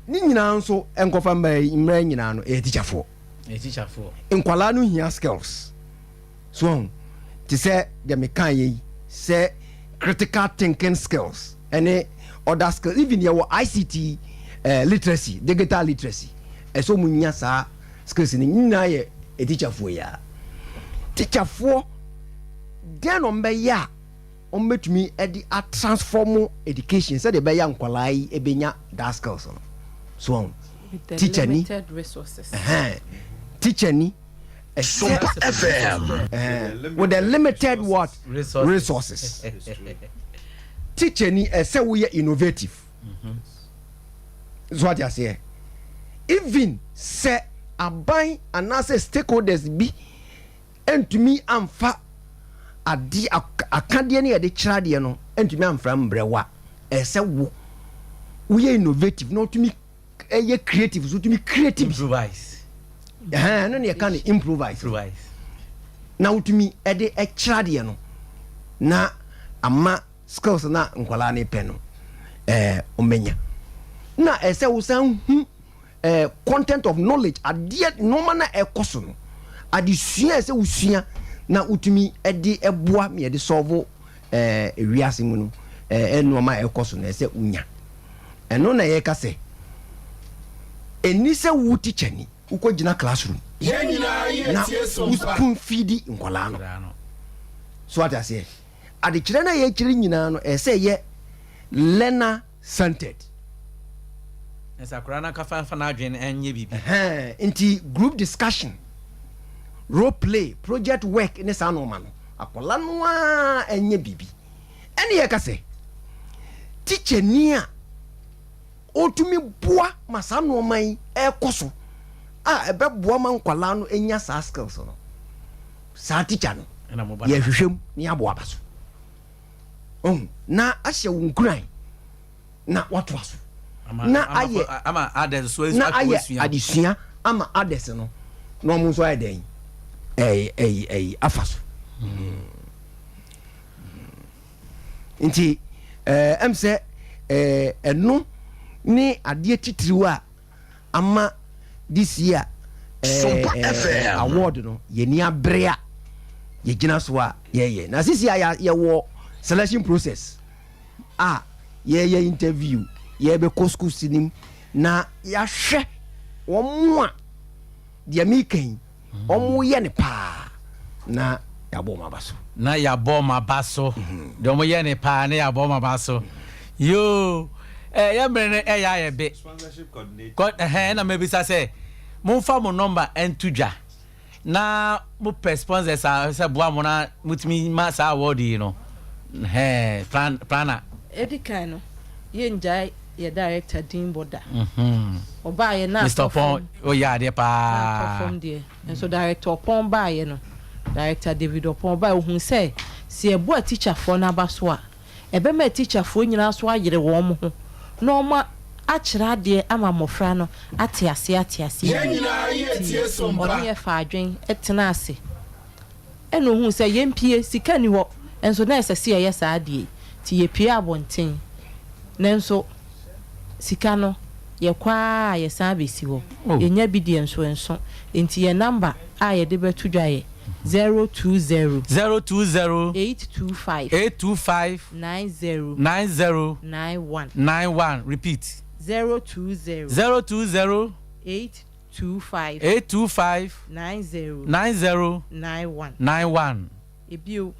ni nyina nso enkofa mra nyina no teacher for enkwala no hia skills so ti say the mekan yi say critical thinking skills and other skills even your ICT literacy, digital literacy so munya sa skills ni nyina ye teacher for ya teacher for then on be ya on betumi edi a transform education say the be ya nkwala yi ebenya that skills so teacher ni resources teacher ni SOMPA FM with the limited what resources. Teacher ni say we are innovative. That's what I say. Even say aban and say stakeholders be and to me amfa ade akade ne yɛde kyerɛ no entumi amfra mbrewa ɛsɛ wo yɛ innovative no tumi ɛyɛ creative so tumi creative improvise no ne yɛka ne improvise na wotumi ɛde ɛkyerɛ no na ama skills na nkwala ne pɛ no omenya na ɛsɛ wo san hu content of knowledge adeɛ noma na ɛkɔ so no adesua ɛsɛ wosua na wotumi ɛde ɛboa me yɛde solve ewiase mu no noma ɛkɔ so na ɛsɛ unya ɛno na yɛka sɛ eni sɛ wo teacher ni wokɔ gyina classroom na spoon feed nkwala no so what I say adekyerɛ na yɛkyerɛ nyinaa no ɛsɛ yɛ learner centered sakura na kafa fa na adwen enye bibi nti group discussion role play project work ne sa no ma no akola no a enye bibi ene ye ka se teacher ni a otumi boa masa no man ekoso a ebe boa man kwala no enya sa skills no sa teacher no ye hwehwem ni aboa baso na ahye wo nkuran na wato aso na aye ama others so na aye adesua ama others no no mo so aye den afaso nti em se eno ni ade titiriwa ama this year award no ye ni abrea ye gina so a ye na sisi ye wo selection process ye interview ye be school sinim na ya hwe omo a de mi kan omo ye ne pa na ya bo mabaso de omo ye ne pa na ya bo mabaso yo ya mene ya ye be sponsorship coordinator na maybe say mo fa mo number entudwa na mo sponsor sa boa mo na mutimi ma sa award yi no plana edika no ye njai ye director Dean Boda oba ye na Mr. Pon ya de pa perform there and so director Pon ba ye no director David Opon ba hu say se e bo teacher for na ba so a ebe ma teacher for nyina so ayere wo mo ho no ma akyira de ama mofra no ate ase ye nyina ye tie sompa oni e fa adwen etena ase eno hu say ye mpie sika ni ho enso na esese ye sa ade ti ye pie abonten nenso sika no ye kwa ye san besi ho ye nya bi de enso enti ye number a ye de betu dwa ye 020 825 90 91 repeat 020 825 90 91 ebio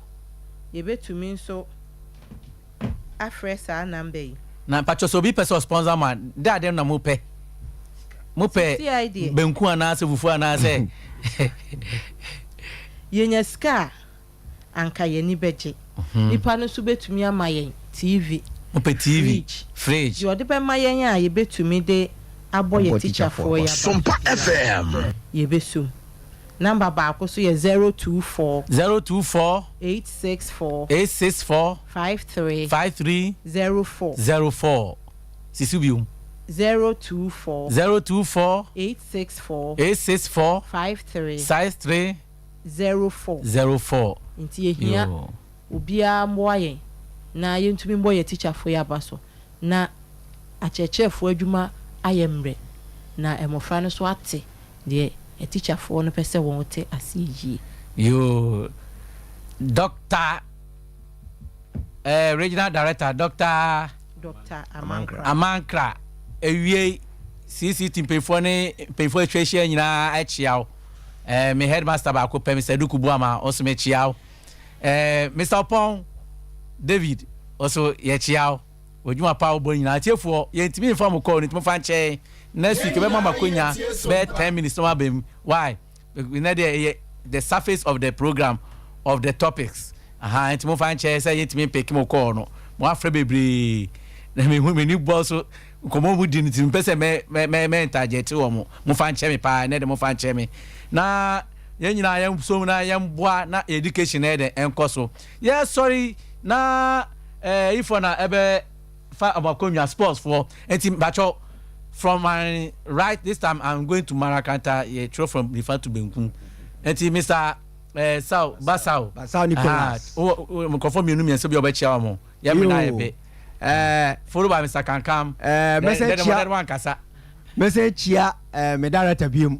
ye betumi nso afresa number na pacho so bi person sponsor man da dem na mo pe benku ana se fufu ana se yenya ska anka ye ni beje nipa no so betumi ama yen TV mo pe TV fridge yo de be ma yen a ye betumi de aboye teacher for ya SOMPA FM ye besum number ba ko so ye 024 864 53 04 Sisubium 024 864 53 04 inti ehia obia moye na yentumi mboye teacher for ya baso na achechefo adwuma ayemre na emofra no so ate de a teacher for no pese won te asiji yo Dr. Regional Director Dr. Amankra ewie CCT pefo treasure nyina achiaw me headmaster ba ko pem Seduku Buama also me chiaw Mr. Pon David also ye chiaw odwuma pa obo nyina tiefo ye ntimi inform call ni timo fa nche next week be mama konya be 10 minutes no abem why we need the surface of the program of the topics ntimo fa nche say ye ntimi pick mo call no mo afre bebre na me hu me ni boss komo mu di ntimi pese me target wo mo fa nche me pa na de mo fa nche me na yen nyina yam so na yam boa na education e den enko so yeah sorry na if na ebe fa abakonwa sports for enti bacho from my right this time I'm going to Marakanta throw from Rifa to Benkun enti Mr Sao Basao Nicholas mo confirm you no me so be obechia mo ya me na ebe follow by Mr Kankam message chia me director biom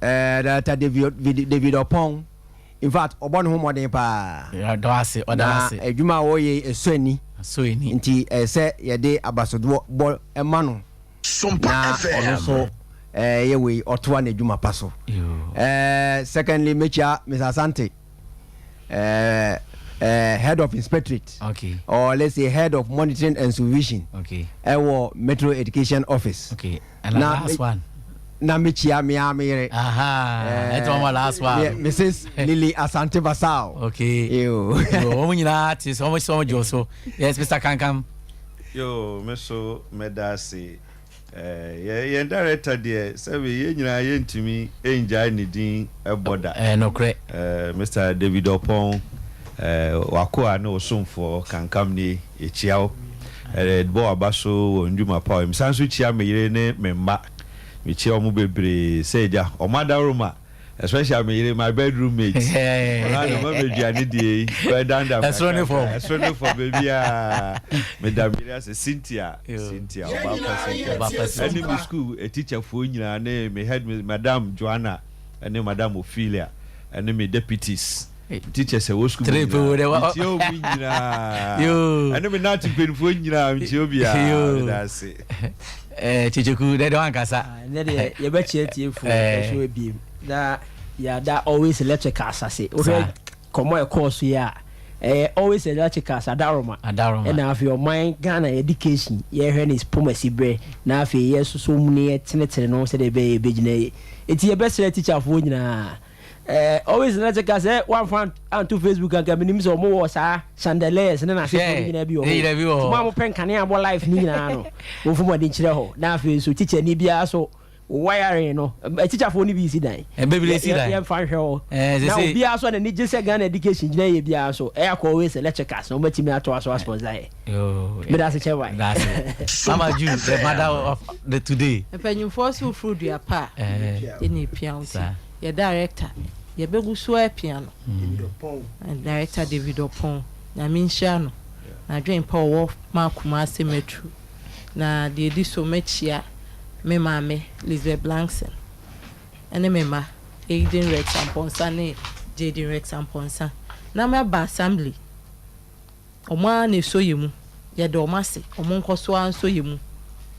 director David Opon in fact obon ho modern pa do ase odase adwuma wo ye esuani nti se ye de abasodo bo emano SOMPA FM so ye we otoa na adwuma pa so secondly mechia Mr Asante head of inspectorate, okay, or let's say head of monitoring and supervision, okay, our Metro Education Office, okay, and the last one. Na michia miamire. Aha, that's my last one. Mrs. Lily Asante Basao. Okay. Yo, woman, that is almost so much also. Yes, Mr. Kankam. Yo, Meso Medasi. Yeah, director there. So we nyina to me enjoy needing a border. No correct. Mr. David Opon. Wakoa no somfo Kankam ni echiao. Bo abaso nduma pa. Msanso chia meyire ne memba. Michi omu bebre seja omada roma especially my bedroom mate ona no me duane die go down down that's running for baby madam Miriam Cynthia oba person any school a teacher for nyina na me head madam Joanna and madam Ophelia and me deputies teachers say wo school triple yo and me not pay for nyina mi obia that's it Chichuku, they don't kasa. You bet you for show be that yeah that always electrical say. Okay, come on course yeah. Always electrical adaroma. And now if your mind Ghana education, yeah, her is promise bre. Now if yes so many tenete no say the baby. It's your best teacher for you. Always electrical say one fan and two Facebook and gabinim so more sa chandeliers and then I say na bi o mama pen kan ya bo life ni na no wo fu mo de kire ho na fe so teacher ni bia so wiring no teacher for ni bi si dan baby si dan ya fan hwe na bia so na ni je say Ghana education gina ye bia so always electrical so ma timi ato so sponsor yo me da se che why that's Mama Ju the mother of the today epanyu force fruit ya pa any pianti your director your begu so piano and director David Opon na minshano na dream power ma kuma se metro na de di so machia me mame Lizzie Blankson ene me ma Aiden Rex Amponsa ne Jaden Rex Amponsa na me ba assembly oma na so yemu ye de oma se omo nkoso anso yemu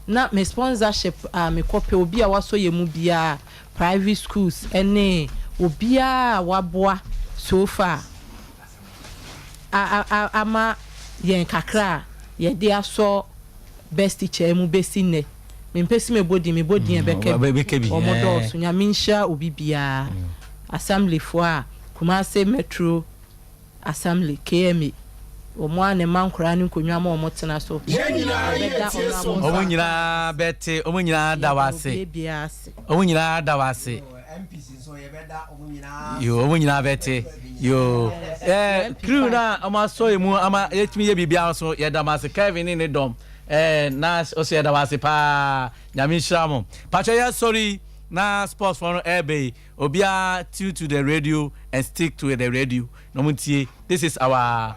na me sponsorship me kope obi a waso yemu bia private schools ene obi a waboa so far ama yen kakra ye de aso best teacher mu besine me mpesi me body e beke bi omodo so nya minhia obi bia assembly fo a Kumase Metro Assembly KMA omo ane mankora ne konwa ma omo tena so omo nyina bete omo nyina dawase omo nyina dawase MPC so ye beda omo nyina yo omo nyina bete yo crew na ama so emu ama yetimi ye bibia so ye damase Kevin ne dom na o se dawase pa nyame shiramo pacho ya sorry na sports for airway obia tune to the radio and stick to the radio no muntie this is our